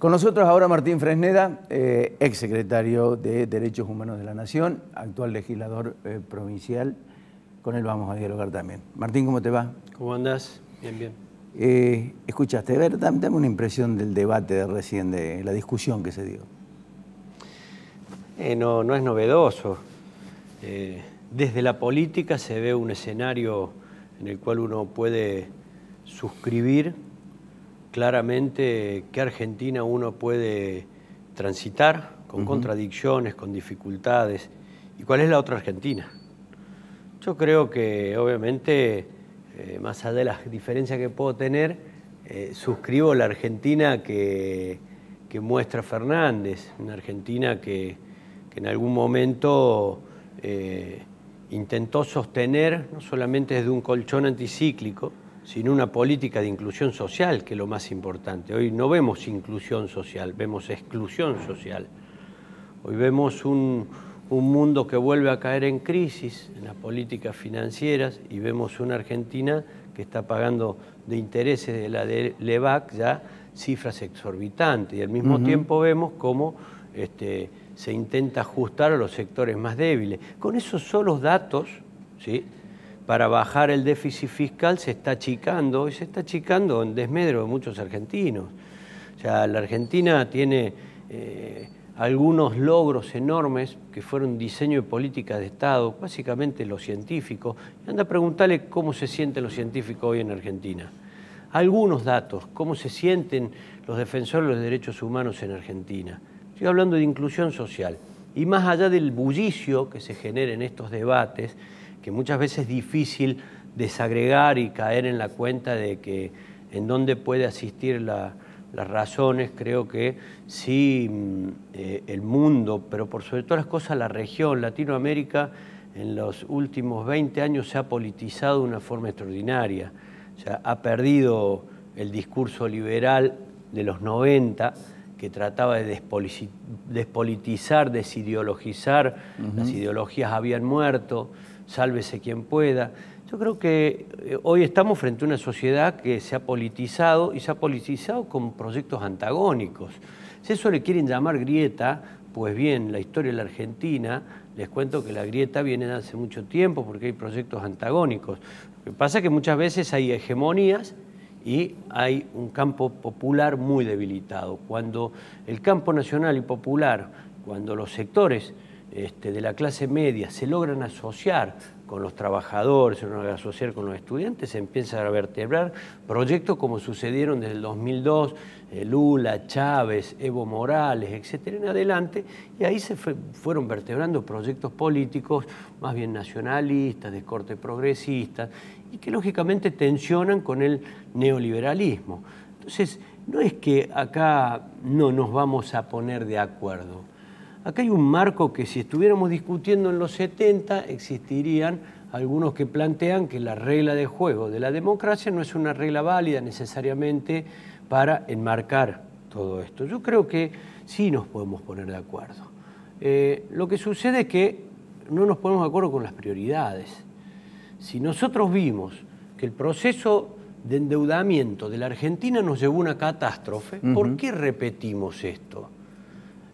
Con nosotros ahora Martín Fresneda, exsecretario de Derechos Humanos de la Nación, actual legislador provincial. Con él vamos a dialogar también. Martín, ¿cómo te va? ¿Cómo andás? Bien, bien. Escuchaste, a ver, dame una impresión del debate de recién, de la discusión que se dio. No es novedoso. Desde la política se ve un escenario en el cual uno puede suscribir claramente qué Argentina uno puede transitar con contradicciones, con dificultades, y cuál es la otra Argentina. Yo creo que obviamente, más allá de las diferencias que puedo tener, suscribo la Argentina que muestra Fernández, una Argentina que en algún momento intentó sostener, no solamente desde un colchón anticíclico, sino una política de inclusión social, que es lo más importante. Hoy no vemos inclusión social, vemos exclusión social. Hoy vemos un mundo que vuelve a caer en crisis en las políticas financieras y vemos una Argentina que está pagando de intereses de la LEVAC ya cifras exorbitantes, y al mismo tiempo vemos cómo se intenta ajustar a los sectores más débiles. Con esos solos datos, ¿sí?, para bajar el déficit fiscal se está achicando, y se está achicando en desmedro de muchos argentinos. O sea, la Argentina tiene algunos logros enormes que fueron diseño de política de Estado, básicamente los científicos. Y anda a preguntarle cómo se sienten los científicos hoy en Argentina. Algunos datos, cómo se sienten los defensores de los derechos humanos en Argentina. Estoy hablando de inclusión social. Y más allá del bullicio que se genera en estos debates, que muchas veces es difícil desagregar y caer en la cuenta de que en dónde puede asistir las razones, creo que sí el mundo, pero por sobre todas las cosas la región, Latinoamérica, en los últimos 20 años se ha politizado de una forma extraordinaria. O sea, ha perdido el discurso liberal de los 90, que trataba de despolitizar, desideologizar. Las ideologías habían muerto, sálvese quien pueda. Yo creo que hoy estamos frente a una sociedad que se ha politizado, y se ha politizado con proyectos antagónicos. Si eso le quieren llamar grieta, pues bien, la historia de la Argentina, les cuento que la grieta viene de hace mucho tiempo porque hay proyectos antagónicos. Lo que pasa es que muchas veces hay hegemonías y hay un campo popular muy debilitado. Cuando el campo nacional y popular, cuando los sectores de la clase media se logran asociar con los trabajadores, se logran asociar con los estudiantes, se empiezan a vertebrar proyectos como sucedieron desde el 2002, Lula, Chávez, Evo Morales, etcétera, en adelante, y ahí se fueron vertebrando proyectos políticos más bien nacionalistas, de corte progresista, y que lógicamente tensionan con el neoliberalismo. Entonces, no es que acá no nos vamos a poner de acuerdo. Acá hay un marco que si estuviéramos discutiendo en los 70, existirían algunos que plantean que la regla de juego de la democracia no es una regla válida necesariamente para enmarcar todo esto. Yo creo que sí nos podemos poner de acuerdo. Lo que sucede es que no nos ponemos de acuerdo con las prioridades. Si nosotros vimos que el proceso de endeudamiento de la Argentina nos llevó a una catástrofe, ¿por qué repetimos esto?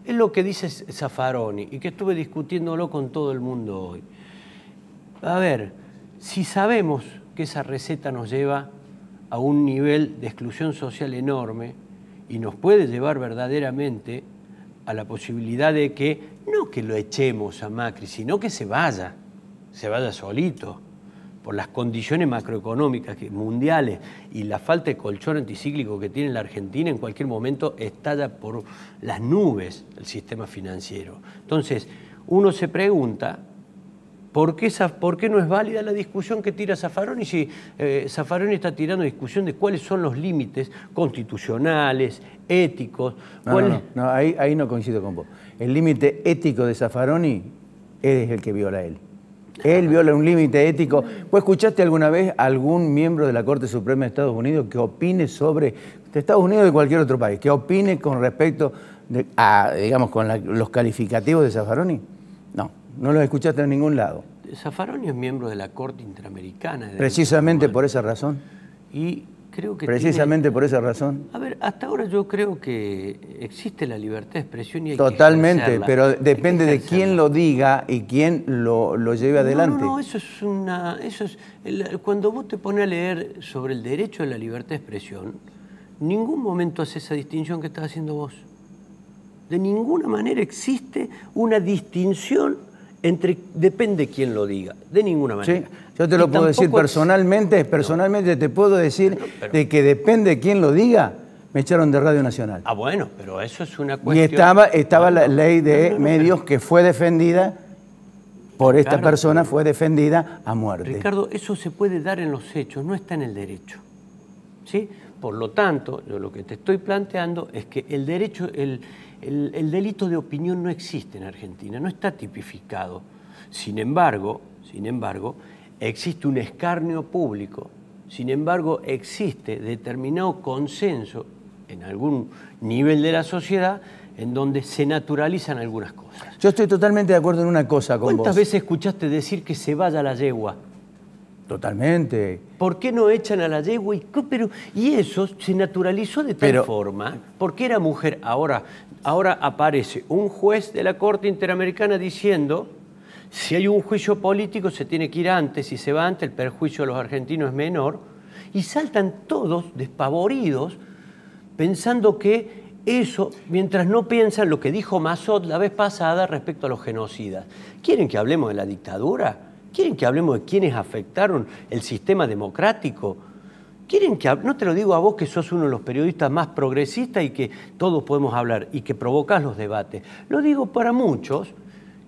Es lo que dice Zaffaroni y que estuve discutiéndolo con todo el mundo hoy. A ver, si sabemos que esa receta nos lleva a un nivel de exclusión social enorme y nos puede llevar verdaderamente a la posibilidad de que, no que lo echemos a Macri, sino que se vaya solito, por las condiciones macroeconómicas mundiales y la falta de colchón anticíclico que tiene la Argentina, en cualquier momento estalla por las nubes el sistema financiero. Entonces, uno se pregunta, ¿por qué no es válida la discusión que tira Zaffaroni si Zaffaroni está tirando discusión de cuáles son los límites constitucionales, éticos? No, ahí no coincido con vos. El límite ético de Zaffaroni es el que viola él. Él viola un límite ético. ¿Vos escuchaste alguna vez a algún miembro de la Corte Suprema de Estados Unidos que opine sobre, de Estados Unidos o de cualquier otro país, que opine con respecto a, digamos, con los calificativos de Zaffaroni? No los escuchaste en ningún lado. Zaffaroni es miembro de la Corte Interamericana de Precisamente por esa razón. Y creo que precisamente por esa razón. A ver, hasta ahora yo creo que existe la libertad de expresión y hay Totalmente, que ejercerla. pero depende de quién lo diga y quién lo lleve adelante. No, eso es cuando vos te pones a leer sobre el derecho a la libertad de expresión, en ningún momento hace esa distinción que estás haciendo vos. De ninguna manera existe una distinción entre depende de quién lo diga, de ninguna manera. Sí, yo te lo puedo decir personalmente te puedo decir de que depende de quién lo diga, me echaron de Radio Nacional. Ah, bueno, pero eso es una cuestión... Y estaba la ley de medios que fue defendida por esta persona, fue defendida a muerte. Ricardo, eso se puede dar en los hechos, no está en el derecho. ¿Sí? Por lo tanto, yo lo que te estoy planteando es que el derecho, el delito de opinión no existe en Argentina, no está tipificado. Sin embargo, existe un escarnio público, sin embargo, existe determinado consenso en algún nivel de la sociedad en donde se naturalizan algunas cosas. Yo estoy totalmente de acuerdo en una cosa con vos. ¿Cuántas veces escuchaste decir que se vaya la yegua? Totalmente. ¿Por qué no echan a la yegua? Y eso se naturalizó de tal forma, porque era mujer. Ahora aparece un juez de la Corte Interamericana diciendo, si hay un juicio político se tiene que ir antes, si se va antes el perjuicio a los argentinos es menor, y saltan todos despavoridos pensando que eso, mientras no piensan lo que dijo Massot la vez pasada respecto a los genocidas. ¿Quieren que hablemos de la dictadura? ¿Quieren que hablemos de quiénes afectaron el sistema democrático? ¿Quieren que no te lo digo a vos que sos uno de los periodistas más progresistas y que todos podemos hablar y que provocás los debates? Lo digo para muchos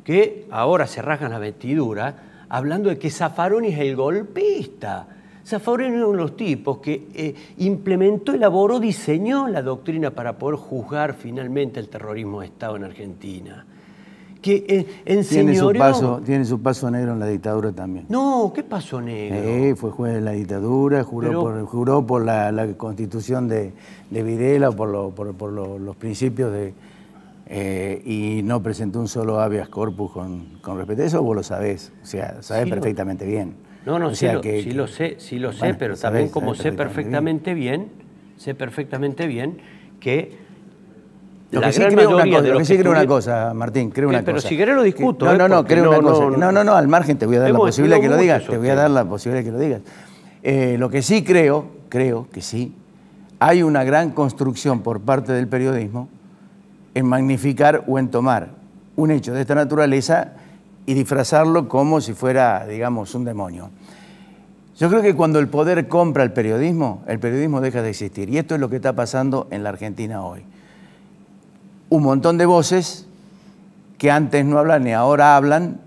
que ahora se rasgan la vestidura hablando de que Zaffaroni es el golpista. Zaffaroni es uno de los tipos que implementó, elaboró, diseñó la doctrina para poder juzgar finalmente el terrorismo de Estado en Argentina. Que enseñoreó... Tiene su paso negro en la dictadura también. No, ¿qué pasó negro? Fue juez de la dictadura, juró por la constitución de Videla, por los principios y no presentó un solo habeas corpus con respecto a eso, vos lo sabés, o sea, sabés perfectamente bien. No, o sea, sí lo sé, bueno, pero también como sé perfectamente bien que Lo que sí creo una cosa, Martín, creo una cosa. Pero si querés lo discuto. Creo una cosa. No, al margen te voy a dar la posibilidad de que lo digas. Te voy a dar la posibilidad de que lo digas. Lo que sí creo que sí, hay una gran construcción por parte del periodismo en magnificar o en tomar un hecho de esta naturaleza y disfrazarlo como si fuera, digamos, un demonio. Yo creo que cuando el poder compra el periodismo deja de existir. Y esto es lo que está pasando en la Argentina hoy. Un montón de voces que antes no hablan y ahora hablan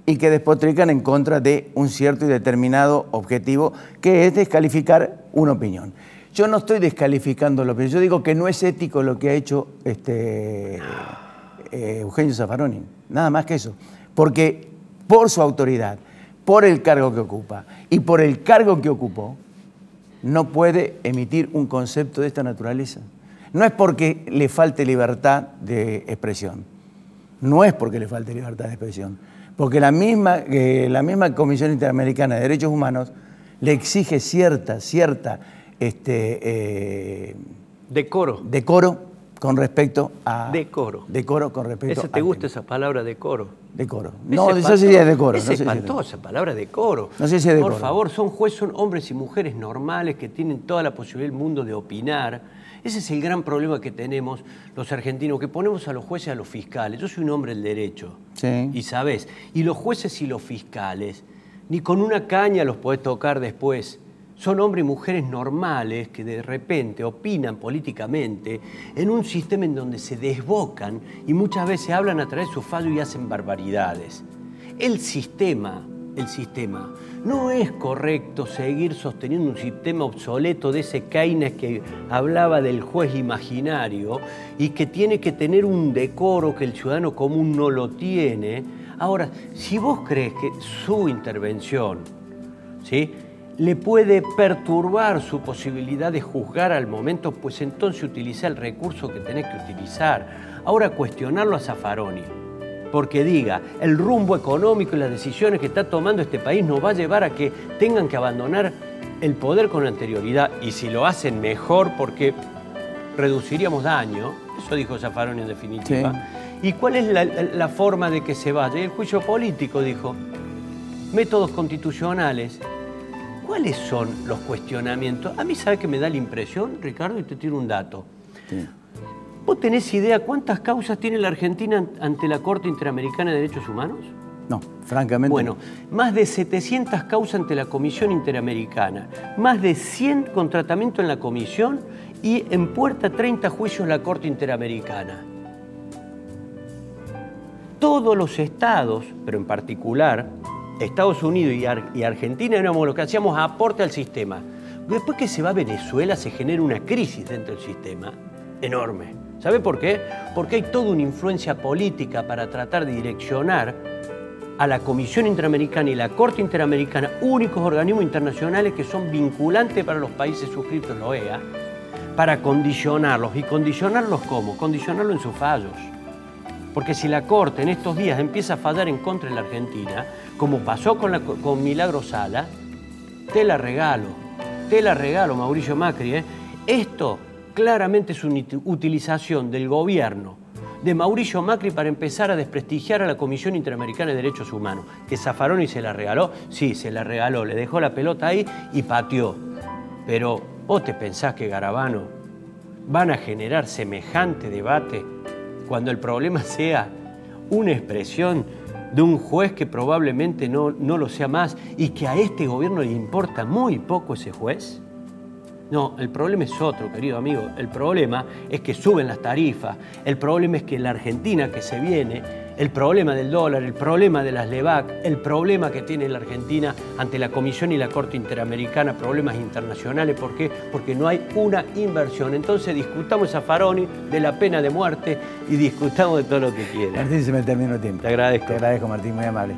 y que despotrican en contra de un cierto y determinado objetivo que es descalificar una opinión. Yo no estoy descalificando la opinión, yo digo que no es ético lo que ha hecho Eugenio Zaffaroni, nada más que eso. Porque por su autoridad, por el cargo que ocupa y por el cargo que ocupó, no puede emitir un concepto de esta naturaleza. No es porque le falte libertad de expresión, no es porque le falte libertad de expresión, porque la misma Comisión Interamericana de Derechos Humanos le exige cierta decoro con respecto a... Decoro con respecto a... ¿Te gusta esa palabra decoro? Decoro. No, eso sí es decoro. Es espantosa esa palabra decoro. No sé si es decoro. Por favor, son hombres y mujeres normales que tienen toda la posibilidad del mundo de opinar. Ese es el gran problema que tenemos los argentinos, que ponemos a los jueces y a los fiscales. Yo soy un hombre del derecho, sí. Y sabés, y los jueces y los fiscales, ni con una caña los podés tocar después. Son hombres y mujeres normales que de repente opinan políticamente en un sistema en donde se desbocan y muchas veces hablan a través de sus fallos y hacen barbaridades. El sistema, no es correcto seguir sosteniendo un sistema obsoleto de ese Keynes que hablaba del juez imaginario y que tiene que tener un decoro que el ciudadano común no lo tiene. Ahora, si vos crees que su intervención, ¿sí?, le puede perturbar su posibilidad de juzgar al momento, pues entonces utiliza el recurso que tenés que utilizar. Ahora, cuestionarlo a Zaffaroni, porque diga, el rumbo económico y las decisiones que está tomando este país nos va a llevar a que tengan que abandonar el poder con anterioridad, y si lo hacen mejor porque reduciríamos daño, eso dijo Zaffaroni en definitiva. Sí. ¿Y cuál es la forma de que se vaya? El juicio político, dijo. Métodos constitucionales. ¿Cuáles son los cuestionamientos? A mí, ¿sabe qué me da la impresión, Ricardo? Y te tiro un dato. Sí. ¿Vos tenés idea cuántas causas tiene la Argentina ante la Corte Interamericana de Derechos Humanos? No, francamente. Bueno, más de 700 causas ante la Comisión Interamericana, más de 100 con tratamiento en la Comisión y en puerta 30 juicios en la Corte Interamericana. Todos los estados, pero en particular Estados Unidos y Argentina, éramos los que hacíamos aporte al sistema. Después que se va a Venezuela se genera una crisis dentro del sistema enorme. ¿Sabe por qué? Porque hay toda una influencia política para tratar de direccionar a la Comisión Interamericana y la Corte Interamericana, únicos organismos internacionales que son vinculantes para los países suscritos en la OEA, para condicionarlos. ¿Y condicionarlos cómo? Condicionarlos en sus fallos. Porque si la Corte en estos días empieza a fallar en contra de la Argentina, como pasó con Milagro Sala, te la regalo, Mauricio Macri. Esto claramente es una utilización del gobierno de Mauricio Macri para empezar a desprestigiar a la Comisión Interamericana de Derechos Humanos. ¿Que Zaffaroni se la regaló? Sí, se la regaló, le dejó la pelota ahí y pateó. Pero ¿vos te pensás que, Garabano, van a generar semejante debate cuando el problema sea una expresión de un juez que probablemente no lo sea más y que a este gobierno le importa muy poco ese juez? No, el problema es otro, querido amigo. El problema es que suben las tarifas, el problema es que la Argentina que se viene, el problema del dólar, el problema de las LEVAC, el problema que tiene la Argentina ante la Comisión y la Corte Interamericana, problemas internacionales. ¿Por qué? Porque no hay una inversión. Entonces discutamos a Zaffaroni de la pena de muerte y discutamos de todo lo que quiera. Martín, se me terminó el tiempo. Te agradezco. Te agradezco, Martín, muy amable.